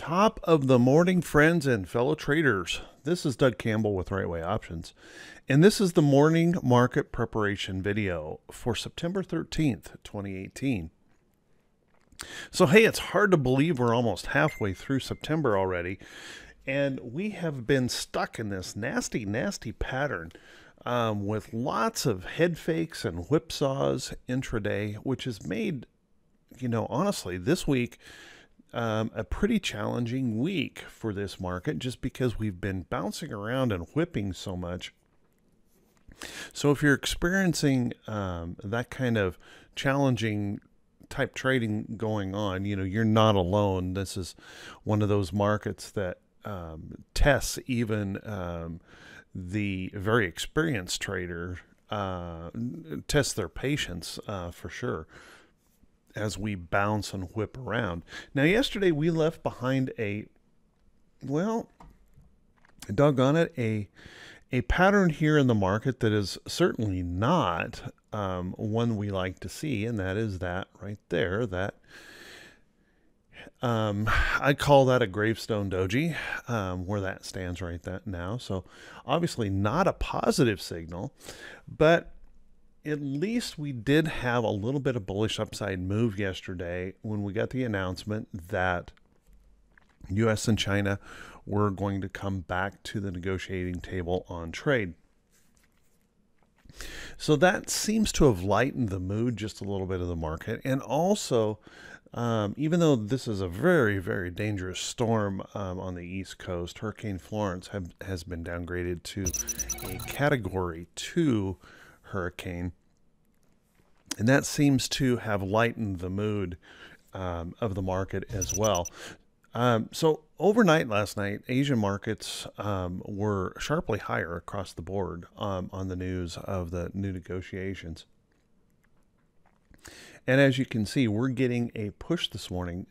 Top of the morning, friends and fellow traders. This is Doug Campbell with Right Way Options, and this is the morning market preparation video for September 13th, 2018. So, hey, it's hard to believe we're almost halfway through September already, and we have been stuck in this nasty, nasty pattern with lots of head fakes and whipsaws intraday, which has made, honestly, this week a pretty challenging week for this market just because we've been bouncing around and whipping so much. So if you're experiencing that kind of challenging type trading going on, you're not alone. This is one of those markets that tests even the very experienced trader, tests their patience for sure, as we bounce and whip around. Now, yesterday we left behind doggone it, a pattern here in the market that is certainly not one we like to see, and that is that right there, that I call that a gravestone doji, where that stands right now. So obviously not a positive signal, but at least we did have a little bit of bullish upside move yesterday when we got the announcement that U.S. and China were going to come back to the negotiating table on trade. So that seems to have lightened the mood just a little bit of the market. And also, even though this is a very, very dangerous storm on the East Coast, Hurricane Florence has been downgraded to a Category 2 hurricane, and that seems to have lightened the mood of the market as well. So overnight last night, Asian markets were sharply higher across the board on the news of the new negotiations. And as you can see, we're getting a push this morning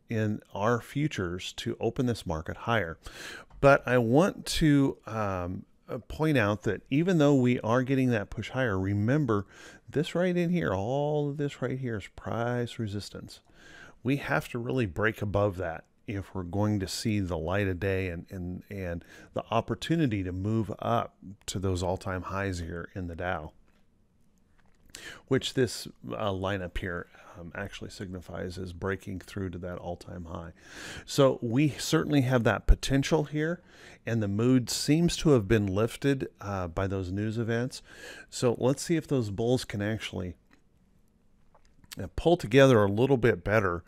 in our futures to open this market higher. But I want to point out that even though we are getting that push higher, remember this right in here, all of this right here is price resistance. We have to really break above that if we're going to see the light of day and the opportunity to move up to those all-time highs here in the Dow, which this lineup here actually signifies as breaking through to that all-time high. So we certainly have that potential here, and the mood seems to have been lifted by those news events. So let's see if those bulls can actually pull together a little bit better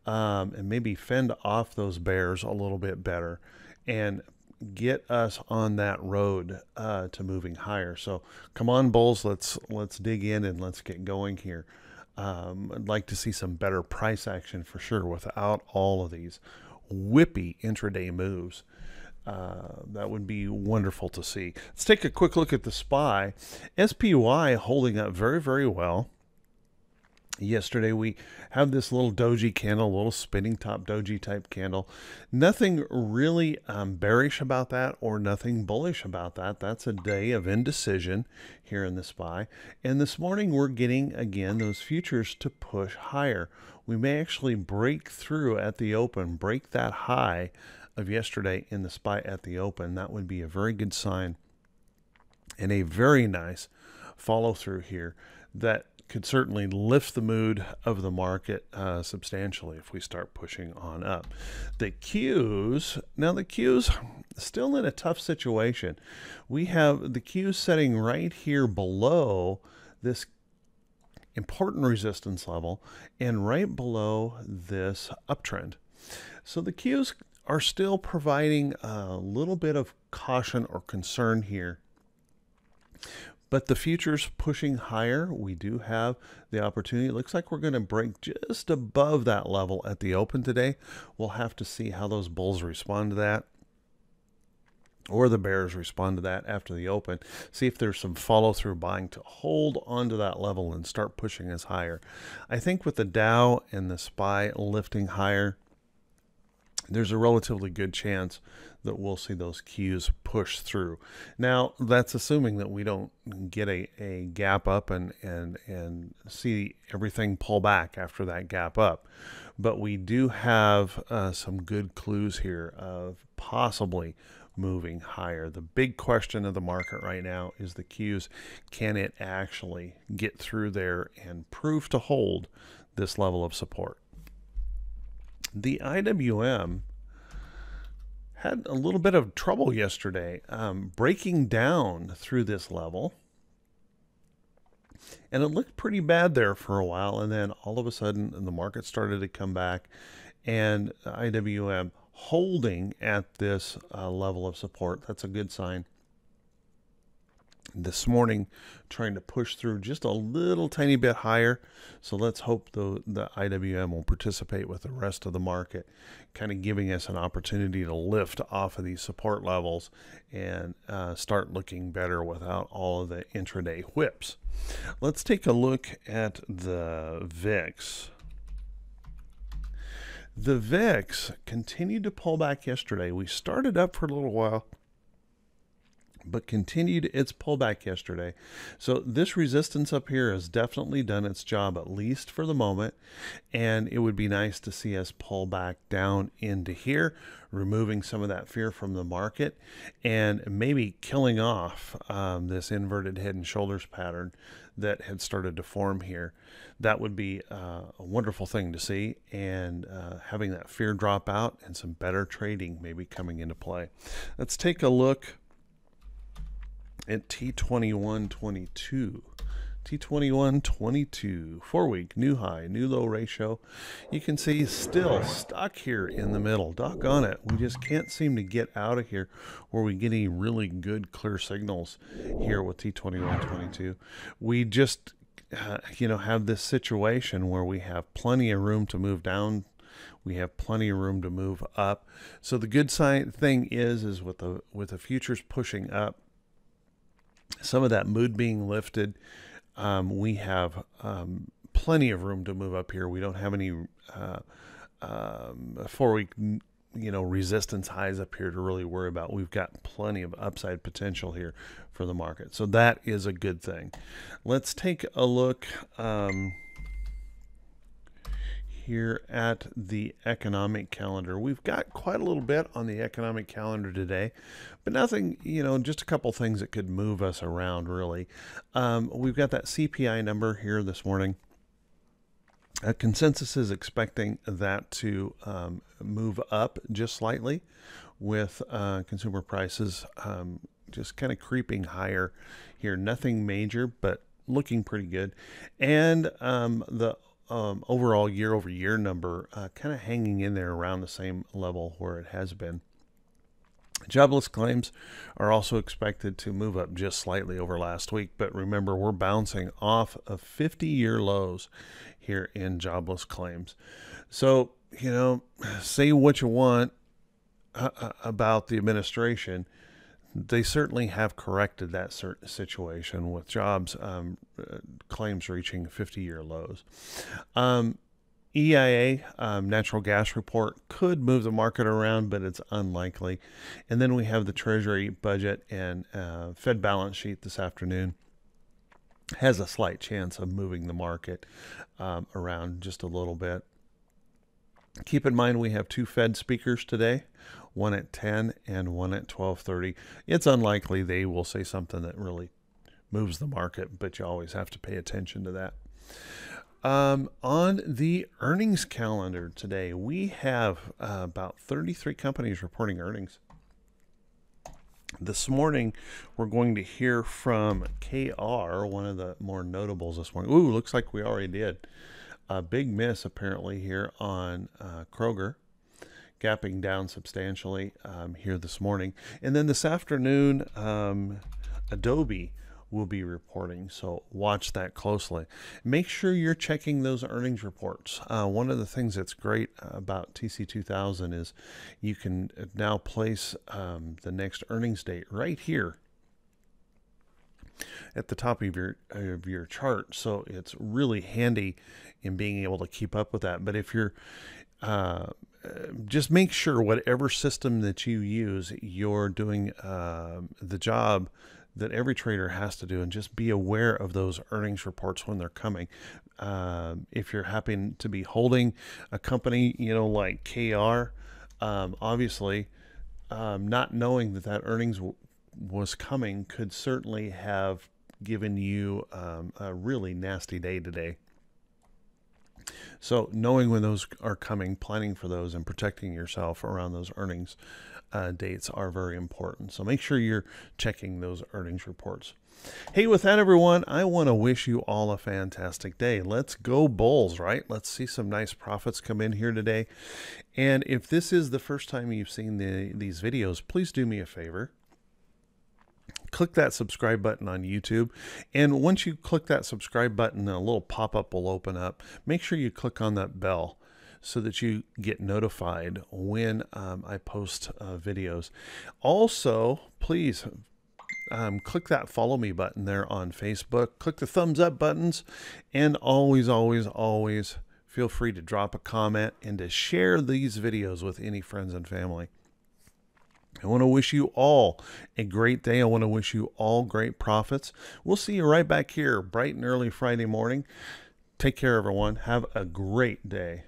and maybe fend off those bears a little bit better and get us on that road to moving higher. So come on, bulls, let's dig in and let's get going here. I'd like to see some better price action for sure without all of these whippy intraday moves. That would be wonderful to see. Let's take a quick look at the SPY. SPY holding up very, very well. Yesterday we have this little doji candle, a little spinning top doji type candle. Nothing really bearish about that or nothing bullish about that. That's a day of indecision here in the SPY. And this morning we're getting, again, those futures to push higher. We may actually break through at the open, break that high of yesterday in the SPY at the open. That would be a very good sign and a very nice follow through here that could certainly lift the mood of the market substantially if we start pushing on up. The Qs, now the Qs still in a tough situation. We have the Qs setting right here below this important resistance level and right below this uptrend. So the Qs are still providing a little bit of caution or concern here. But the futures pushing higher, we do have the opportunity. It looks like we're going to break just above that level at the open today. We'll have to see how those bulls respond to that, or the bears respond to that after the open. See if there's some follow-through buying to hold onto that level and start pushing us higher. I think with the Dow and the SPY lifting higher, there's a relatively good chance that we'll see those Qs push through. Now, that's assuming that we don't get a gap up and see everything pull back after that gap up. But we do have some good clues here of possibly moving higher. The big question of the market right now is the Qs. Can it actually get through there and prove to hold this level of support? The IWM had a little bit of trouble yesterday breaking down through this level. And it looked pretty bad there for a while. And then all of a sudden, the market started to come back. And IWM holding at this level of support. That's a good sign. This morning, trying to push through just a little tiny bit higher. So let's hope the IWM will participate with the rest of the market, kind of giving us an opportunity to lift off of these support levels and start looking better without all of the intraday whips. Let's take a look at the VIX. The VIX continued to pull back yesterday. We started up for a little while, but continued its pullback yesterday. So this resistance up here has definitely done its job, at least for the moment. And it would be nice to see us pull back down into here, removing some of that fear from the market and maybe killing off this inverted head and shoulders pattern that had started to form here. That would be a wonderful thing to see, and having that fear drop out and some better trading maybe coming into play. Let's take a look at T21.22. T21.22, 4-week, new high, new low ratio. You can see still stuck here in the middle. Doggone it. We just can't seem to get out of here where we get any really good clear signals here with T21.22. We just, have this situation where we have plenty of room to move down. We have plenty of room to move up. So the good thing is with the futures pushing up, some of that mood being lifted, we have plenty of room to move up here. We don't have any 4-week resistance highs up here to really worry about. We've got plenty of upside potential here for the market. So that is a good thing. Let's take a look here at the economic calendar. We've got quite a little bit on the economic calendar today, but nothing, just a couple things that could move us around really. We've got that CPI number here this morning. A consensus is expecting that to move up just slightly, with consumer prices just kind of creeping higher here. Nothing major, but looking pretty good. And the overall year-over-year number kind of hanging in there around the same level where it has been. Jobless claims are also expected to move up just slightly over last week, but remember, we're bouncing off of 50-year lows here in jobless claims. So, say what you want about the administration, they certainly have corrected that certain situation with jobs claims reaching 50-year lows. EIA, natural gas report, could move the market around, but it's unlikely. And then we have the Treasury budget and Fed balance sheet this afternoon. Has a slight chance of moving the market around just a little bit. Keep in mind we have two Fed speakers today, one at 10 and one at 12:30. It's unlikely they will say something that really moves the market, but you always have to pay attention to that. On the earnings calendar today, we have about 33 companies reporting earnings. This morning, we're going to hear from KR, one of the more notables this morning. Ooh, looks like we already did. A big miss apparently here on Kroger, gapping down substantially here this morning. And then this afternoon, Adobe will be reporting, so watch that closely. Make sure you're checking those earnings reports. One of the things that's great about TC2000 is you can now place the next earnings date right here at the top of your chart, so it's really handy in being able to keep up with that. But if you're just make sure whatever system that you use, you're doing the job that every trader has to do, and just be aware of those earnings reports when they're coming. If you're happy to be holding a company, like KR, obviously, not knowing that earnings was coming could certainly have given you a really nasty day today. So knowing when those are coming, planning for those, and protecting yourself around those earnings dates are very important. So make sure you're checking those earnings reports. Hey, with that, everyone, I want to wish you all a fantastic day. Let's go Bulls, right? Let's see some nice profits come in here today. And if this is the first time you've seen these videos, please do me a favor. Click that subscribe button on YouTube. And once you click that subscribe button, a little pop-up will open up. Make sure you click on that bell so that you get notified when I post videos. Also, please click that follow me button there on Facebook. Click the thumbs up buttons, and always, always, always feel free to drop a comment and to share these videos with any friends and family. I want to wish you all a great day. I want to wish you all great profits. We'll see you right back here bright and early Friday morning. Take care, everyone. Have a great day.